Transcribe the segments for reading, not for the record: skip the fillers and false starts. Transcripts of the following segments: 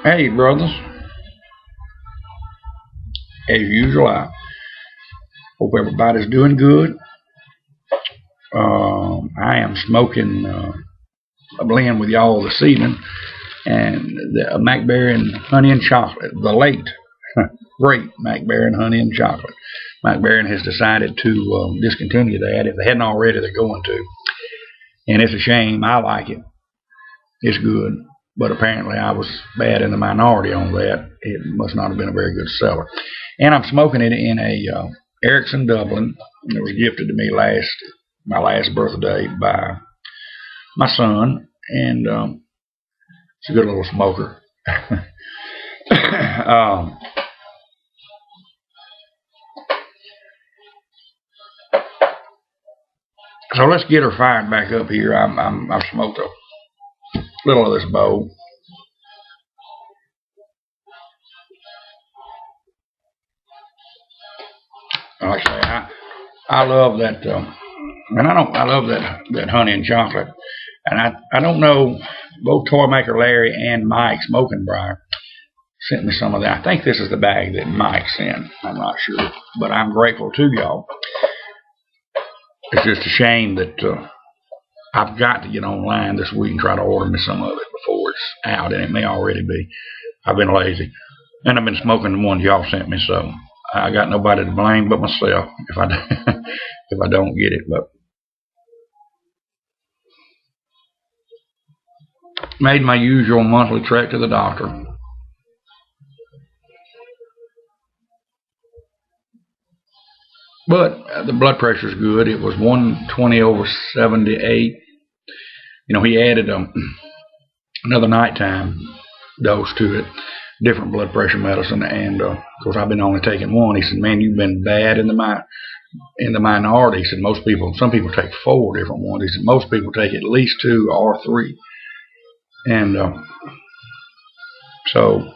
Hey, brothers. As usual, I hope everybody's doing good. I am smoking a blend with y'all this evening, and the Macbaren honey and chocolate, the late great Macbaren honey and chocolate. Macbaren has decided to discontinue that. If they hadn't already, they're going to, and it's a shame. I like it. It's good, but apparently I was bad in the minority on that. It must not have been a very good seller. And I'm smoking it in a Erickson Dublin. It was gifted to me my last birthday by my son, and it's a good little smoker. So let's get her fired back up here. I've smoked a little of this bowl. Like I say, I love that, and I love that honey and chocolate. And I don't know, both Toy Maker Larry and Mike Smoking Briar sent me some of that. I think this is the bag that Mike sent. I'm not sure, but I'm grateful to y'all. It's just a shame that I've got to get online this week and try to order me some of it before it's out, and it may already be. I've been lazy, and I've been smoking the ones y'all sent me, so I got nobody to blame but myself if I if I don't get it. But made my usual monthly trek to the doctor. But the blood pressure's good. It was 120/78. He added another nighttime dose to it, different blood pressure medicine, and of course I've been only taking one. He said, "Man, you've been bad in the minority." He said, some people take 4 different ones. He said, most people take at least 2 or 3, and so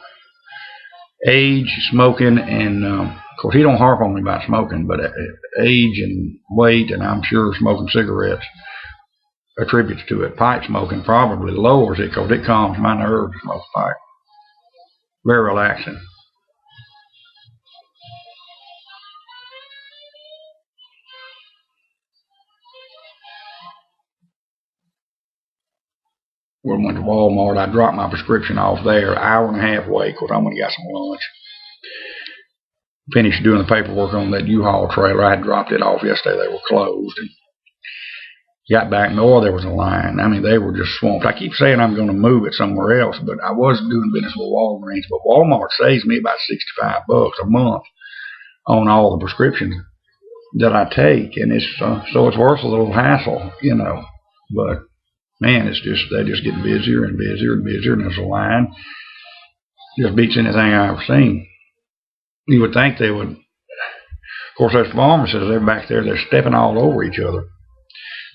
age, smoking, and of course he don't harp on me about smoking, but age and weight, and I'm sure smoking cigarettes attributes to it. Pipe smoking probably lowers it because it calms my nerves to smoke pipe. Very relaxing. When I went to Walmart, I dropped my prescription off there, an hour and a half away, because I went and got some lunch. Finished doing the paperwork on that U-Haul trailer. I had dropped it off yesterday. They were closed. And got back, and there was a line. I mean, they were just swamped. I keep saying I'm going to move it somewhere else, but I was doing business with Walgreens. But Walmart saves me about $65 a month on all the prescriptions that I take, and it's so it's worth a little hassle, But man, they just get busier and busier and busier, and there's a line. Just beats anything I've ever seen. You would think they would. Of course, those pharmacists, they're back there, they're stepping all over each other.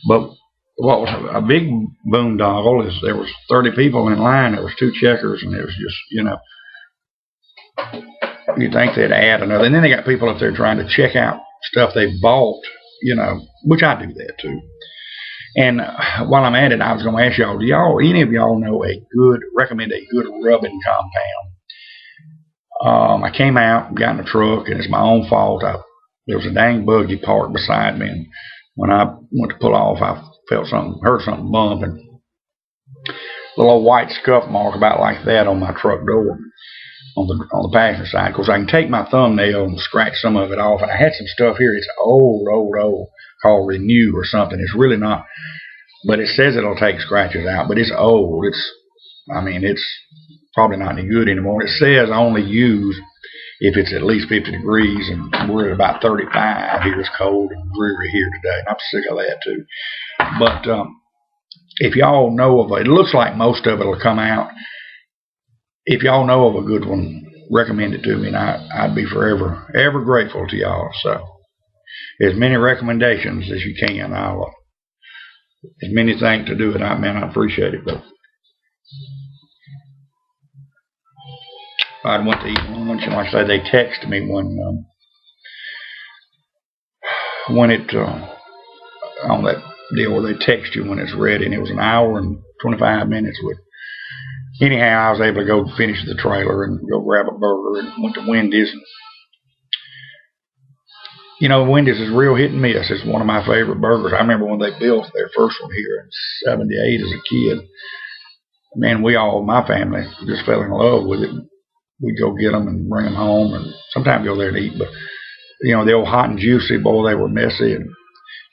But what was a big boondoggle is there was 30 people in line. There was 2 checkers, and it was just, you'd think they'd add another. And then they got people up there trying to check out stuff they bought, which I do that too. And while I'm at it, I was going to ask y'all, any of y'all know recommend a good rubbing compound? I came out, got in the truck, and it's my own fault. There was a dang buggy parked beside me, and when I went to pull off, I heard something bump, and a little white scuff mark about like that on my truck door on the passenger side. Of course, I can take my thumbnail and scratch some of it off, and I had some stuff here. It's old, called Renew or something. It's really not, but it says it'll take scratches out, but it's old. It's probably not any good anymore. It says only use if it's at least 50 degrees, and we're at about 35 here. It's cold and dreary here today, and I'm sick of that too. But if y'all know of it looks like most of it will come out. If y'all know of a good one, recommend it to me, and I'd be forever ever grateful to y'all. So as many recommendations as you can. As many things to do it, I appreciate it. But I went to eat lunch, and like I say, they texted me when it on that deal where they text you when it's ready, and it was an hour and 25 minutes with anyhow, I was able to go finish the trailer and go grab a burger and went to Wendy's. And, you know, Wendy's is real hit and miss. It's one of my favorite burgers. I remember when they built their first one here in '78 as a kid. Man, my family just fell in love with it. We'd go get them and bring them home, and sometimes go there to eat. But you know, the old hot and juicy, boy, they were messy, and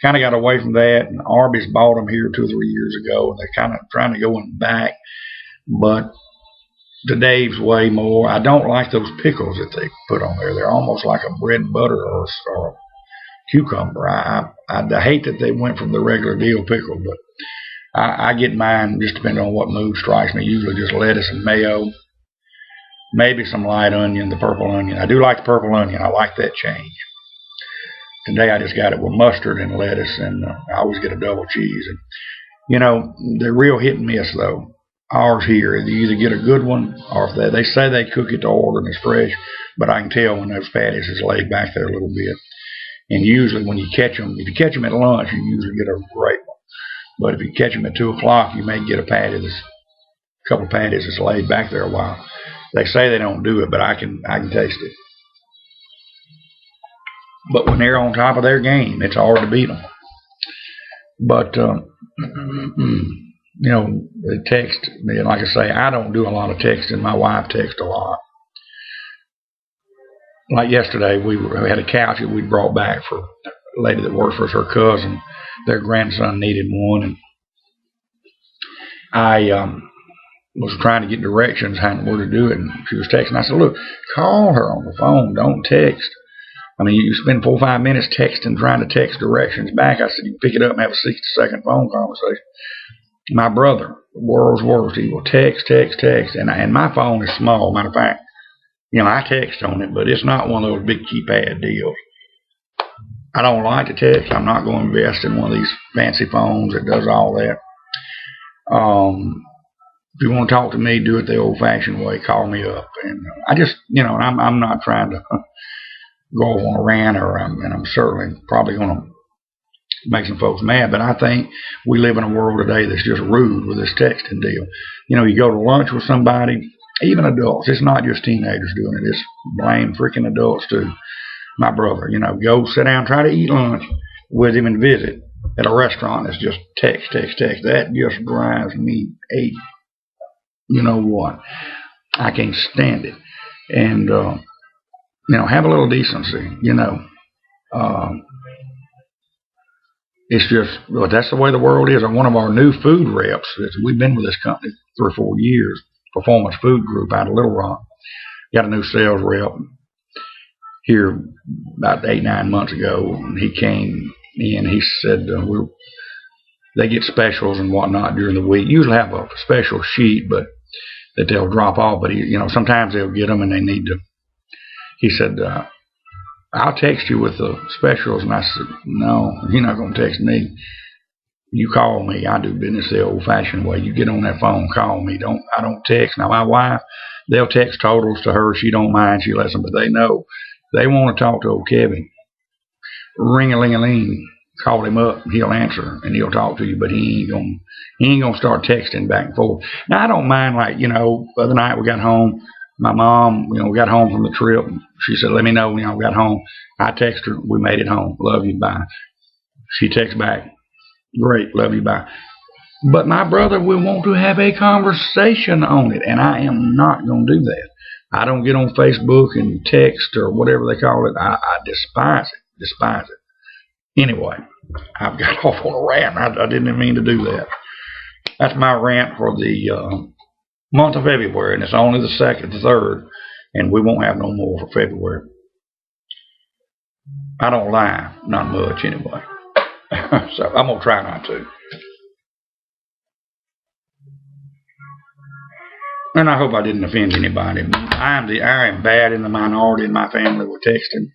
kind of got away from that. And Arby's bought them here 2 or 3 years ago, and they're kind of trying to go in back. But the Dave's way more. I don't like those pickles that they put on there. They're almost like a bread and butter or a cucumber. I hate that they went from the regular deal pickle, but I get mine just depending on what mood strikes me. Usually just lettuce and mayo, maybe some light onion, the purple onion. I do like the purple onion. I like that change. Today I just got it with mustard and lettuce, and I always get a double cheese. And you know, they're real hit and miss though. Ours here, you either get a good one, or if they say they cook it to order and it's fresh, but I can tell when those patties is laid back there a little bit. And usually when you catch them, if you catch them at lunch, you usually get a great one. But if you catch them at 2 o'clock, you may get a couple of patties that's laid back there a while. They say they don't do it, but I can taste it. But when they're on top of their game, it's hard to beat them. But you know, the text, like I say, I don't do a lot of texting. My wife texts a lot. Like yesterday, we had a couch that we brought back for a lady that works for us, her cousin. Their grandson needed one, and I was trying to get directions on where to do it, and she was texting. I said, look, call her on the phone, don't text. I mean, you spend 4 or 5 minutes texting, trying to text directions back. I said, you pick it up and have a 60-second phone conversation. My brother, world's worst, he will text, and my phone is small. Matter of fact, you know, I text on it, but it's not one of those big keypad deals. I don't like to text. I'm not going to invest in one of these fancy phones that does all that. If you want to talk to me, do it the old-fashioned way. Call me up, and I just, you know, and I'm not trying to go on a rant, and I'm certainly probably going to make some folks mad, but I think we live in a world today that's just rude with this texting deal. You know, you go to lunch with somebody, even adults. It's not just teenagers doing it. It's blame freaking adults too. My brother, you know, go sit down, try to eat lunch with him and visit at a restaurant that's just text. That just drives me ape. You know what? I can't stand it. And, you know, have a little decency, you know. It's just, well, that's the way the world is. One of our new food reps, we've been with this company 3 or 4 years, Performance Food Group out of Little Rock. Got a new sales rep here about 8 or 9 months ago, and he came in. He said they get specials and whatnot during the week. Usually have a special sheet, but that they'll drop off. But you know, sometimes they'll get them and they need to. He said, I'll text you with the specials. And I said, no, you're not going to text me. You call me. I do business the old-fashioned way. You get on that phone, call me. I don't text. Now, my wife, they'll text totals to her. She don't mind. She lets them, but they know. They want to talk to old Kevin. Ring-a-ling-a-ling. Call him up. He'll answer, and he'll talk to you, but he ain't gonna start texting back and forth. Now, I don't mind, like, you know, the other night we got home. My mom, you know, we got home from the trip. She said, let me know when y'all got home. I text her, we made it home. Love you, bye. She texts back, great, love you, bye. But my brother will want to have a conversation on it, and I am not going to do that. I don't get on Facebook and text or whatever they call it. I despise it. Anyway, I've got off on a rant. I didn't mean to do that. That's my rant for the month of February, and it's only the 2nd, the 3rd, and we won't have no more for February. I don't lie, not much anyway. So I'm going to try not to. And I hope I didn't offend anybody. I am bad in the minority in my family with texting.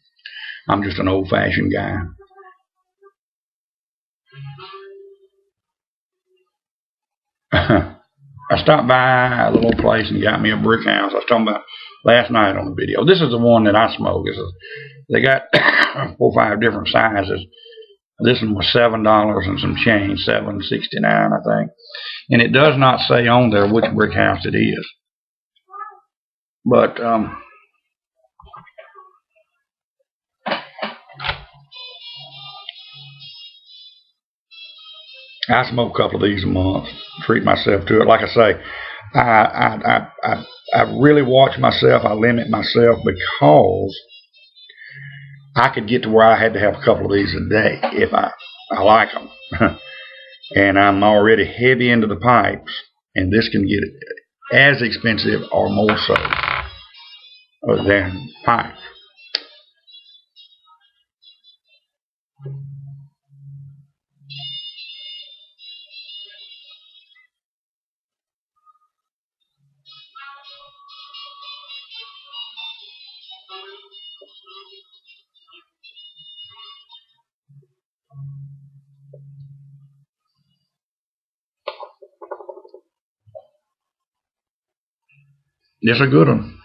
I'm just an old-fashioned guy. I stopped by a little place and got me a brick house. I was talking about last night on the video. This is the one that I smoke. They got 4 or 5 different sizes. This one was $7 and some change, $7.69, I think. And it does not say on there which brick house it is. But I smoke a couple of these a month, treat myself to it. Like I say, I really watch myself. I limit myself because I could get to where I had to have a couple of these a day if I like them. And I'm already heavy into the pipes, and this can get as expensive or more so than pipes. It's a good one.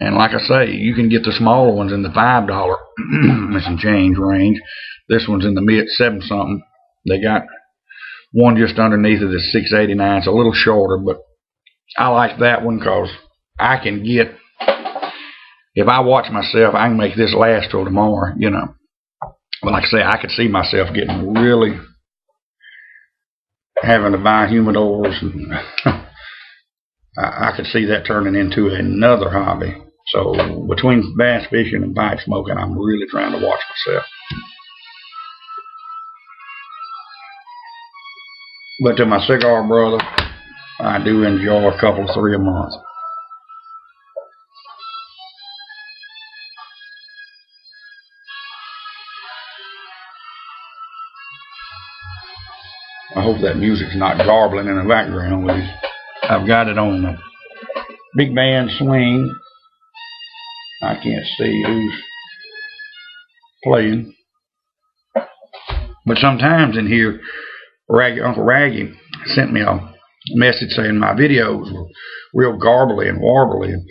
And like I say, you can get the smaller ones in the $5 and some change range. This one's in the mid 7 something. They got one just underneath it is $6.89. It's a little shorter, but I like that one because I can get, if I watch myself, I can make this last till tomorrow, you know. But like I say, I could see myself getting really having to buy humidors, and I could see that turning into another hobby. So between bass fishing and pipe smoking, I'm really trying to watch myself. But to my cigar brother, I do enjoy a couple of 3 a month. I hope that music's not garbling in the background with it. I've got it on the big band swing. I can't see who's playing. But sometimes in here, Uncle Raggy sent me a message saying my videos were real garbly and warbly. And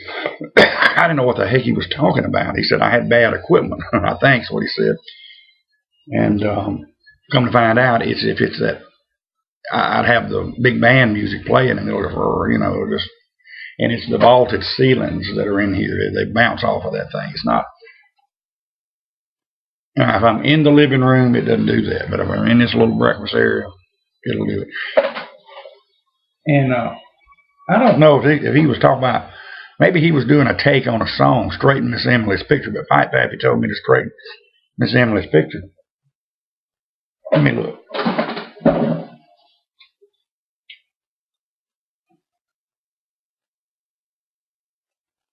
I didn't know what the heck he was talking about. He said I had bad equipment. I think is what he said. And come to find out, if it's that I'd have the big band music playing in the middle of her, you know, just, and it's the vaulted ceilings that are in here. They bounce off of that thing. It's not. If I'm in the living room, it doesn't do that. But if I'm in this little breakfast area, it'll do it. And I don't know if he was talking about, maybe he was doing a take on a song, Straighten Miss Emily's Picture. But Pipe Pappy told me to straighten Miss Emily's picture. Let me look.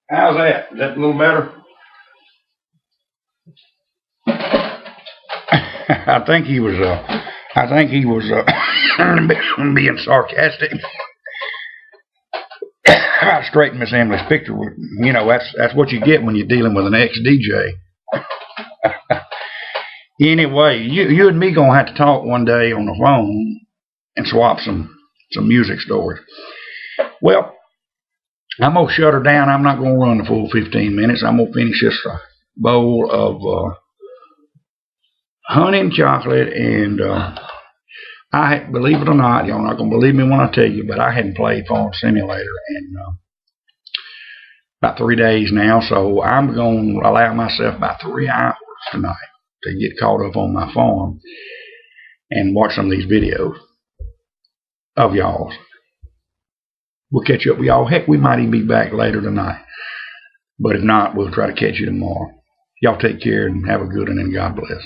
How's that? Is that a little better? I think he was being sarcastic. I straightened Miss Emily's picture. You know, that's what you get when you're dealing with an ex-DJ. Anyway, you and me gonna have to talk one day on the phone and swap some music stories. Well, I'm going to shut her down. I'm not going to run the full 15 minutes. I'm going to finish this bowl of honey and chocolate. And believe it or not, y'all not going to believe me when I tell you, but I hadn't played Farm Simulator in about 3 days now. So I'm going to allow myself about 3 hours tonight to get caught up on my farm and watch some of these videos of y'all's. We'll catch up with y'all. Heck, we might even be back later tonight. But if not, we'll try to catch you tomorrow. Y'all take care and have a good one, and God bless.